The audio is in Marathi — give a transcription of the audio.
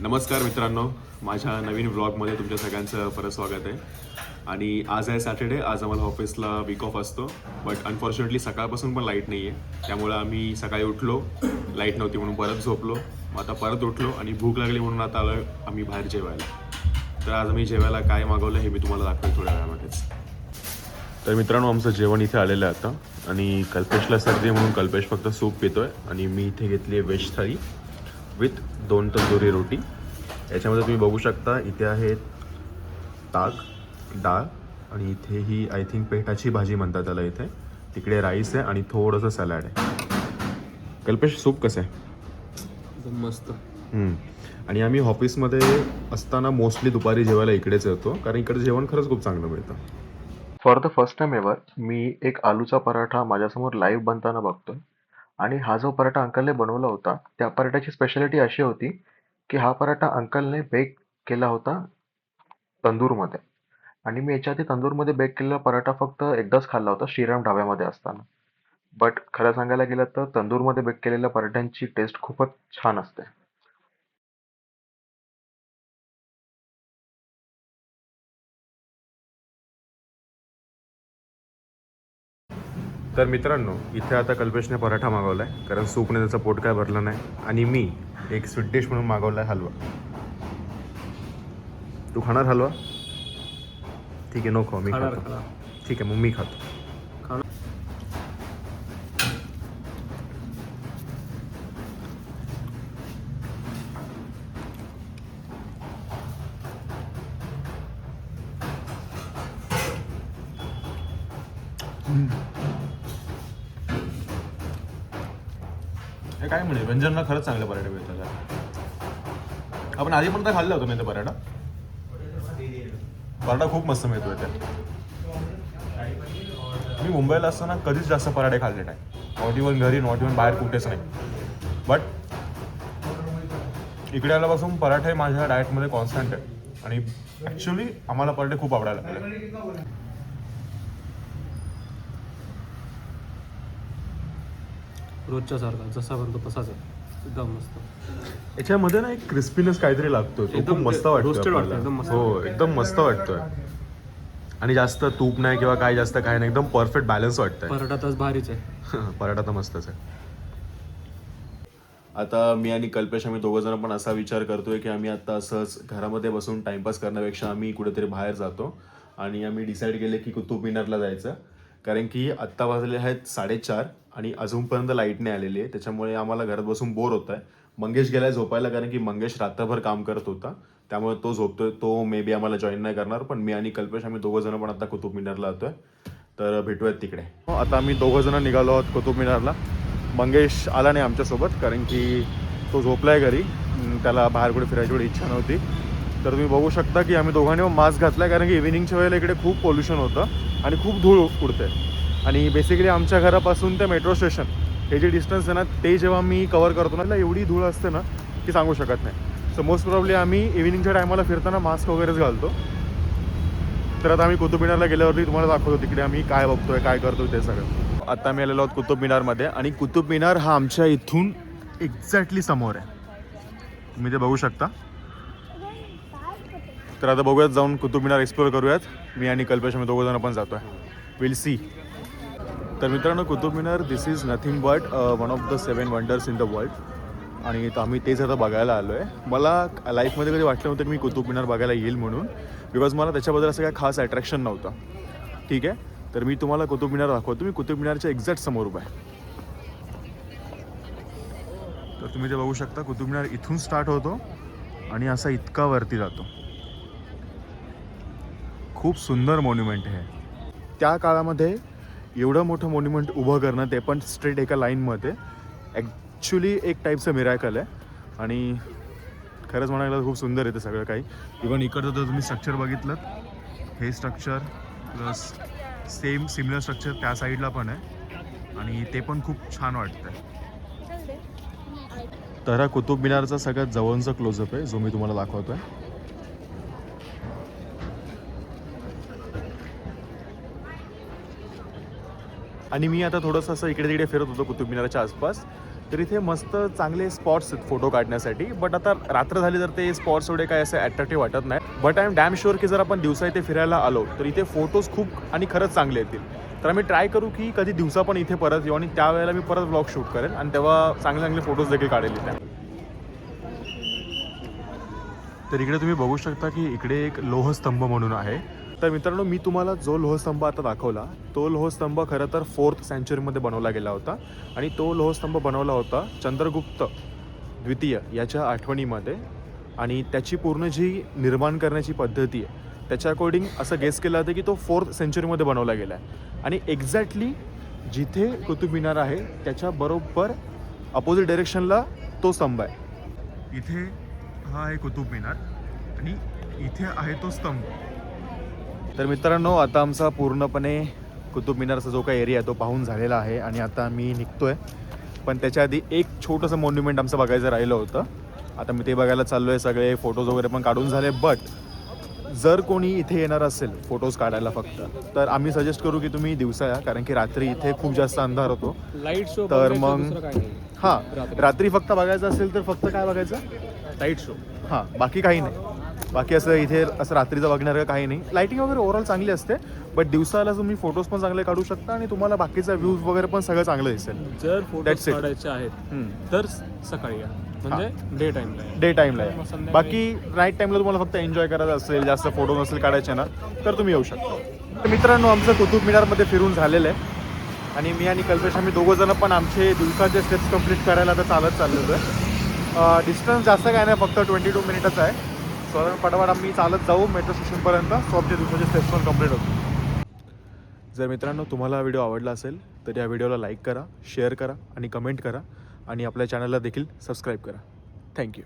नमस्कार मित्रांनो, माझ्या नवीन व्लॉगमध्ये तुमच्या सगळ्यांचं परत स्वागत आहे. आणि आज आहे सॅटर्डे. आज आम्हाला ऑफिसला वीक ऑफ असतो, बट अनफॉर्च्युनेटली सकाळपासून पण लाईट नाही आहे. त्यामुळं आम्ही सकाळी उठलो, लाईट नव्हती म्हणून परत झोपलो. मग आता परत उठलो आणि भूक लागली म्हणून आता आलो आम्ही बाहेर जेवायला. तर आज आम्ही जेवायला काय मागवलं हे मी तुम्हाला दाखवेल थोड्या वेळामध्येच. तर मित्रांनो, आमचं जेवण इथे आलेलं आहे आता. आणि कल्पेशला सर्दी म्हणून कल्पेश फक्त सूप पितोय आणि मी इथे घेतली आहे व्हेज थाळी विथ 2 तंदुरी रोटी. याच्यामध्ये तुम्ही बघू शकता इथे आहेत ताक, डाळ आणि इथे ही आय थिंक पेठाची भाजी म्हणतात त्याला इथे. तिकडे राईस आहे आणि थोडंसं सॅलड आहे. कल्पेश, सूप कसं आहे? एकदम मस्त. आणि आम्ही ऑफिसमध्ये असताना मोस्टली दुपारी जेवायला इकडेच येतो, कारण इकडे जेवण खरंच खूप चांगलं मिळतं. For the first time ever मी एक आलूचा पराठा माझ्यासमोर लाईव्ह बनताना बघतोय. आणि हा जो पराठा अंकलने बनवला होता, त्या पराठ्याची स्पेशालिटी अशी होती की हा पराठा अंकलने बेक केला होता तंदूरमध्ये. आणि मी याच्या आधी तंदूरमध्ये बेक केलेला पराठा फक्त एकदाच खाल्ला होता, श्रीराम ढाब्यामध्ये असताना. बट खरं सांगायला गेलं तर तंदूरमध्ये बेक केलेल्या पराठ्यांची टेस्ट खूपच छान असते. तर मित्रांनो, इथे आता कल्पेशने पराठा मागवला आहे, कारण सूपने त्याचं पोट काय भरलं नाही. आणि मी एक स्वीट डिश म्हणून मागवला आहे हलवा. तू खाणार हलवा? ठीक आहे, नको मी खाणार खातो. खाणार. ठीक आहे, मग मी खातो. खाणार. हे काय म्हणजे व्यंजनला खरंच चांगले पराठे मिळतात. आपण आधी पण तर खाल्लं होतं मी ते पराठा. पराठा खूप मस्त मिळतो इथे. मी मुंबईला असताना कधीच जास्त पराठे खाल्ले नाही. नॉट इव्हन घरी, नॉट इव्हन बाहेर, कुठेच नाही. बट इकडे आल्यापासून पराठे माझ्या डाएटमध्ये कॉन्स्टंट आहे. आणि ॲक्च्युली आम्हाला पराठे खूप आवडायला लागले. रोजच्या सारखा जसा बनतो तसाच आहे. एकदम मस्त. याच्यामध्ये ना एक क्रिस्पीनेस काहीतरी लागतो, तो खूप एकदम मस्त roasted वाटतो वाटतं, एकदम मस्त. हो, एकदम मस्त वाटतोय. आणि जास्त तूप नाही किंवा काय जास्त काय नाही, एकदम परफेक्ट बॅलन्स वाटतंय. पराठा तच भारीच आहे. पराठा तर मस्तच आहे. आता मी आणि कल्पेश आम्ही दोघं जण पण असा विचार करतोय की आम्ही आता असंच घरामध्ये बसून टाइमपास करण्यापेक्षा आम्ही कुठेतरी बाहेर जातो. आणि आम्ही डिसाईड केले की कुतुब मिनारला जायचं, कारण की आत्ता वाजले आहेत 4:30 आणि अजूनपर्यंत लाईट नाही आलेली आहे. त्याच्यामुळे आम्हाला घरात बसून बोर होत आहे. मंगेश गेलाय झोपायला, कारण की मंगेश रात्रभर काम करत होता, त्यामुळे तो झोपतोय. तो मे बी आम्हाला जॉईन नाही करणार, पण मी आणि कल्पेश आम्ही दोघं जण पण आता कुतुब मिनारला जातोय. तर भेटूयात तिकडे. आता आम्ही दोघं जण निघालो आहोत कुतुब मिनारला. मंगेश आला नाही आमच्यासोबत, कारण की तो झोपलाय घरी. त्याला बाहेर कुठे फिरायची एवढी इच्छा नव्हती. तर तुम्ही बघू शकता की आम्ही दोघांनी मास्क घातला आहे, कारण की इव्हिनिंगच्या वेळेला इकडे खूप पोल्युशन होतं आणि खूप धूळ उडते. आणि बेसिकली आमच्या घरापासून ते मेट्रो स्टेशन हे जे डिस्टन्स आहे ना, ते जेव्हा मी कवर करतो ना, एवढी धूळ असते ना की सांगू शकत नाही. सो मोस्ट प्रॉब्ली आम्ही इव्हिनिंगच्या टायमाला फिरताना मास्क वगैरेच घालतो. तर आता आम्ही कुतुब मिनारला गेल्यावरती तुम्हाला दाखवतो तिकडे आम्ही काय बघतोय, काय करतोय ते सगळं. आता आम्ही आलेलो आहोत कुतुब मिनारमध्ये. आणि कुतुब मिनार हा आमच्या इथून एक्झॅक्टली समोर आहे, तुम्ही ते बघू शकता. तर आता बघूयात, जाऊन कुतुब मिनार एक्सप्लोर करूयात. मी आणि कल्पेश आम्ही दोघं जण पण जातोय. Will see. तर मित्रांनो, Qutub Minar this is nothing but one of the 7 wonders in the world. आणि आम्ही तेच आता बघायला आलो आहे. मला लाईफमध्ये कधी वाटलं नव्हतं की मी कुतुब मिनार बघायला येईल म्हणून, बिकॉज मला त्याच्याबद्दल असं काही खास अट्रॅक्शन नव्हतं. ठीक आहे, तर मी तुम्हाला कुतुब मिनार दाखवतो. मी कुतुब मिनारच्या एक्झॅक्ट समोर उभा आहे. तर तुम्ही ते बघू शकता, कुतुब मिनार इथून स्टार्ट होतो आणि असा इतका वरती जातो. खूप सुंदर मॉन्युमेंट आहे. त्या काळामध्ये एवढं मोठं मॉन्युमेंट उभं करणं, ते पण स्ट्रेट एका लाईनमध्ये, ॲक्च्युली एक टाईपचं मिरॅकल आहे. आणि खरंच म्हणायला खूप सुंदर आहे ते सगळं काही. इव्हन इकडचं जर तुम्ही स्ट्रक्चर बघितलं, हे structure plus same similar structure त्या साईडला पण आहे, आणि ते पण खूप छान वाटतं. तर हा कुतुब मिनारचा सगळ्यात जवळचा क्लोजअप आहे, जो मी तुम्हाला दाखवतो आहे. आणि मी आता थोडंसं असं इकडे तिकडे फिरत होतो कुतुब मिनारच्या आसपास, तर इथे मस्त चांगले स्पॉट्स आहेत फोटो काढण्यासाठी. बट आता रात्र झाली तर ते स्पॉट्स एवढे काय असे अट्रॅक्टिव्ह वाटत नाही. But I am damn sure की जर आपण दिवसा इथे फिरायला आलो तर इथे फोटोज खूप आणि खरंच चांगले येतील. तर आम्ही ट्राय करू की कधी दिवसा पण इथे परत येऊ आणि त्यावेळेला मी परत व्लॉग शूट करेन आणि तेव्हा चांगले चांगले फोटोज देखील काढेल इथे. तर इकडे तुम्ही बघू शकता की इकडे एक लोहस्तंभ म्हणून आहे. तर मित्रांनो, मी तुम्हाला जो लोहस्तंभ आता दाखवला तो लोहस्तंभ खरं तर 4th सेंचुरीमध्ये बनवला गेला होता आणि तो लोहस्तंभ बनवला होता चंद्रगुप्त द्वितीय याच्या आठवणीमध्ये. आणि त्याची पूर्ण जी निर्माण करण्याची पद्धती आहे त्याच्या अकॉर्डिंग असं गेस केलं जातं की तो 4th सेंचुरीमध्ये बनवला गेला आहे. आणि एक्झॅक्टली जिथे कुतुब मिनार आहे त्याच्या बरोबर अपोजिट डायरेक्शनला तो स्तंभ आहे. इथे हा आहे कुतुब मिनार आणि इथे आहे तो स्तंभ. तर मित्रांनो, आता आमचा पूर्णपणे कुतुब मिनारचा जो काही एरिया आहे तो पाहून झालेला आहे आणि आता मी निघतोय. पण त्याच्या आधी एक छोटंसं मॉन्युमेंट आमचं बघायचं राहिलं होतं. आता मी ते बघायला चाललो आहे. सगळे फोटोज वगैरे पण काढून झाले. बट जर कोणी इथे येणार असेल फोटोज काढायला फक्त, तर आम्ही सजेस्ट करू की तुम्ही दिवसा या, कारण की रात्री इथे खूप जास्त अंधार होतो. लाईट शो तर मग हां, रात्री. रात्री फक्त बघायचं असेल तर फक्त काय बघायचं, लाईट शो. हां, बाकी काही नाही. बाकी असं इथे असं रात्रीचं बघण्यासारखं काही नाही. लाईटिंग वगैरे ओव्हरऑल चांगली असते. बट दिवसाला तुम्ही फोटोज पण चांगले काढू शकता आणि तुम्हाला बाकीचा व्ह्यूज वगैरे पण सगळं चांगलं दिसेल. जर फोटो That's it. काढायचे आहेत तर सकाळी या, म्हणजे डे टाइमला. डे टाईमला मग आहे. संध्याकाळी- बाकी नाईट टाईमला तुम्हाला फक्त एन्जॉय करायचं असेल, जास्त फोटो नसेल काढायचे ना, तर तुम्ही येऊ शकता. तर मित्रांनो, आमचं कुतुब मिनारमध्ये फिरून झालेलं आहे आणि मी आणि कल्पेश आम्ही दोघं जण पण आमचे दिवसाचे स्टेप्स कंप्लीट करायला आता चालत चाललेलो आहे. डिस्टन्स जास्त काय नाही, फक्त 22 मिनिटच आहे. सो पटापट आम्ही चालत जाऊ मेट्रो स्टेशनपर्यंत. सो आमचे दिवसाचे स्टेप्स पण कंप्लीट होतो. जर मित्रांनो तुम्हाला हा व्हिडिओ आवडला असेल तर या व्हिडिओला लाईक करा, शेअर करा आणि कमेंट करा आणि आपल्या चॅनलला देखील सबस्क्राईब करा. थँक्यू.